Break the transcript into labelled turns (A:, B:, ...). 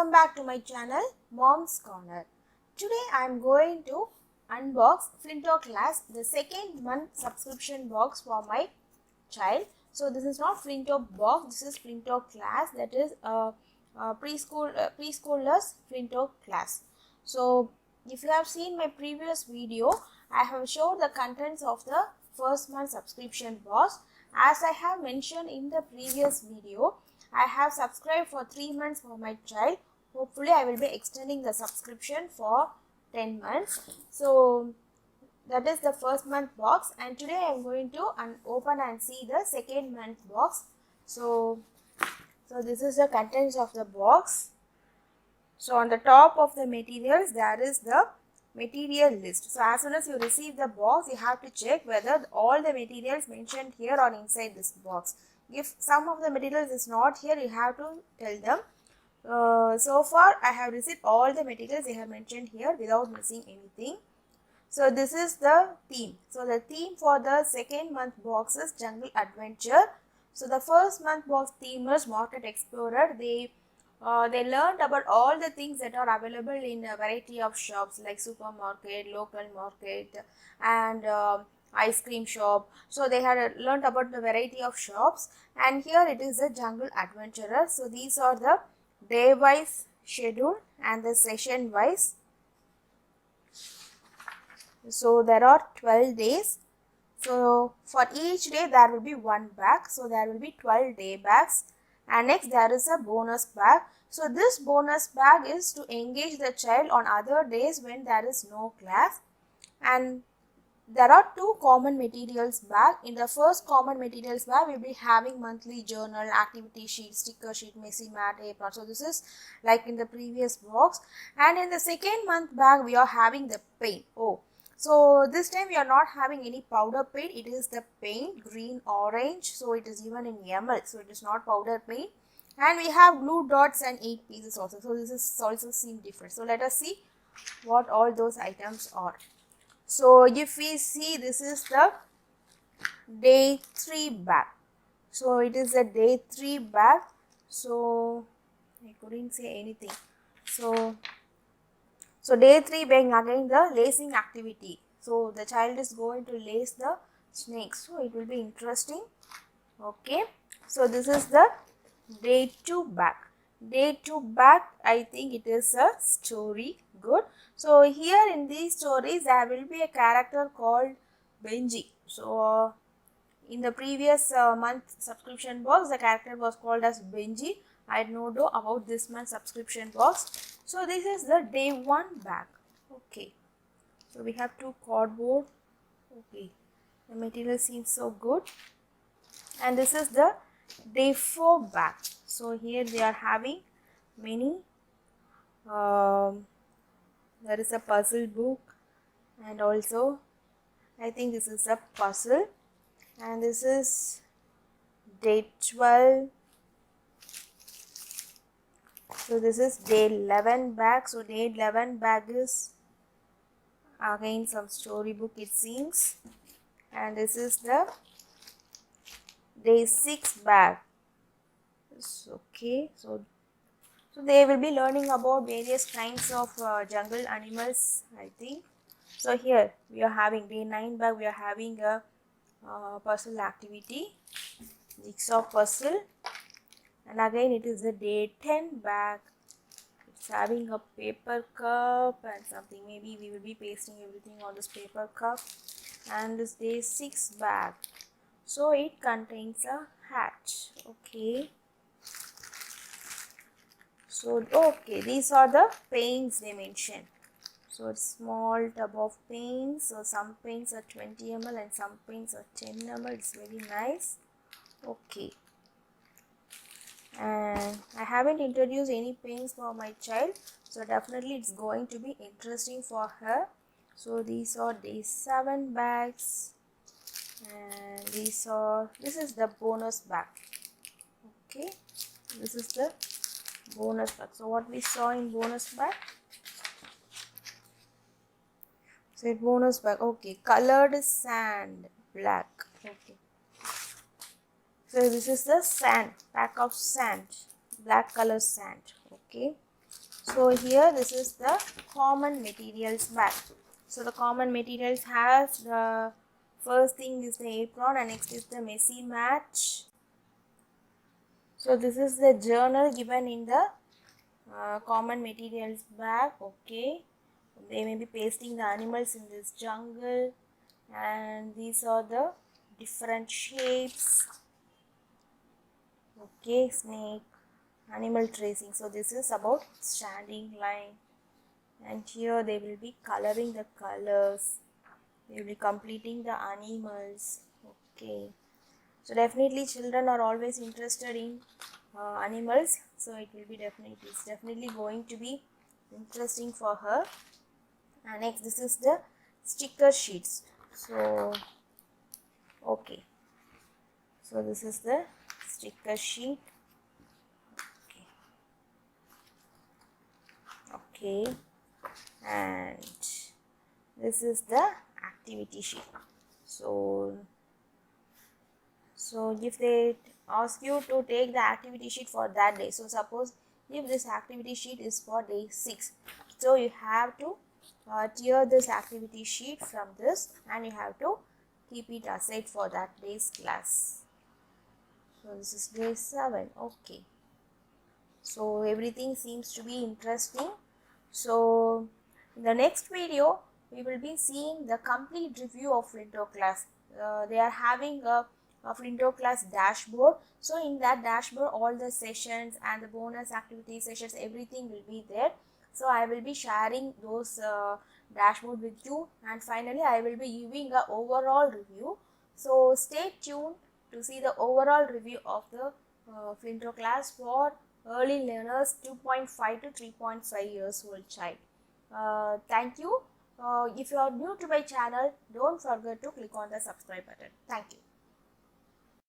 A: Welcome back to my channel Mom's Corner. Today I am going to unbox Flinto Class, the second month subscription box for my child. So this is not Flinto box, this is Flinto Class, that is a preschoolers Flinto Class. So if you have seen my previous video, I have showed the contents of the first month subscription box. As I have mentioned in the previous video, I have subscribed for 3 months for my child. Hopefully I will be extending the subscription for 10 months. So that is the first month box, and today I am going to open and see the second month box. So this is the contents of the box. So on the top of the materials there is the material list. So as soon as you receive the box, you have to check whether all the materials mentioned here are inside this box. If some of the materials is not here, you have to tell them. So far I have received all the materials they have mentioned here without missing anything. So this is the theme. So the theme for the second month box is Jungle Adventure. So the first month box theme is Market Explorer. They learned about all the things that are available in a variety of shops like supermarket, local market, and ice cream shop. So they had learned about the variety of shops, and here it is the Jungle Adventurer. So these are the day wise schedule and the session wise. So there are 12 days. So for each day there will be one bag. So there will be 12 day bags. And next there is a bonus bag. So this bonus bag is to engage the child on other days when there is no class. And there are two common materials bag. In the first common materials bag, we will be having monthly journal, activity sheet, sticker sheet, messy mat, apron. So this is like in the previous box. And in the second month bag, we are having the paint. So this time we are not having any powder paint. It is the paint, green, orange. So it is even in ml. So it is not powder paint. And we have glue dots and 8 pieces also. So this is also seem different. So let us see what all those items are. So if we see, this is the day 3 bag. So it is a day 3 bag. So I couldn't say anything. So day 3 being again the lacing activity. So the child is going to lace the snakes. So it will be interesting. Okay. So this is the day 2 bag. Day 2 bag, I think it is a story. Good. So here in these stories there will be a character called Benji. So in the previous month subscription box, the character was called as Benji. I don't know about this month subscription box. So this is the day 1 bag. Okay. So we have 2 cardboard. Okay. The material seems so good. And this is the day 4 bag. So here we are having many. There is a puzzle book, and also I think this is a puzzle, and this is day 12. So this is day 11 bag. So day 11 bag is again some storybook it seems, and this is the day 6 bag. Okay, so they will be learning about various kinds of jungle animals, I think. So here we are having day 9 bag. We are having a puzzle activity, jigsaw puzzle, and again it is the day 10 bag. It's having a paper cup and something. Maybe we will be pasting everything on this paper cup. And this day 6 bag. So it contains a hat. Okay. So okay, these are the paints they mentioned. So it's small tub of paints. So some paints are 20 ml and some paints are 10 ml. It's very nice. Okay. And I haven't introduced any paints for my child, so definitely it's going to be interesting for her. So these are day 7 bags, and this is the bonus bag. Okay, this is the bonus bag. So what we saw in bonus bag, so bonus bag, okay, colored sand, black. Okay, so this is the sand, pack of sand, black color sand. Okay, So here this is the common materials bag. So the common materials has the first thing is the apron and next is the messy match. So this is the journal given in the common materials bag. Okay, they may be pasting the animals in this jungle, and these are the different shapes. Okay, snake, animal tracing. So this is about standing line, and here they will be coloring the colors. They will be completing the animals. Okay, so definitely children are always interested in animals, so it's definitely going to be interesting for her. And next, this is the sticker sheets. So okay, so this is the sticker sheet. Okay, and this is the activity sheet. So if they ask you to take the activity sheet for that day, so suppose if this activity sheet is for day 6, so you have to tear this activity sheet from this and you have to keep it aside for that day's class. So this is day 7. Okay, so everything seems to be interesting. So in the next video we will be seeing the complete review of Flinto class. They are having a Flinto class dashboard. So in that dashboard all the sessions and the bonus activity sessions, everything will be there. So I will be sharing those dashboard with you, and finally I will be giving a overall review. So stay tuned to see the overall review of the Flinto class for early learners 2.5 to 3.5 years old child. Thank you. If you are new to my channel, don't forget to click on the subscribe button. Thank you.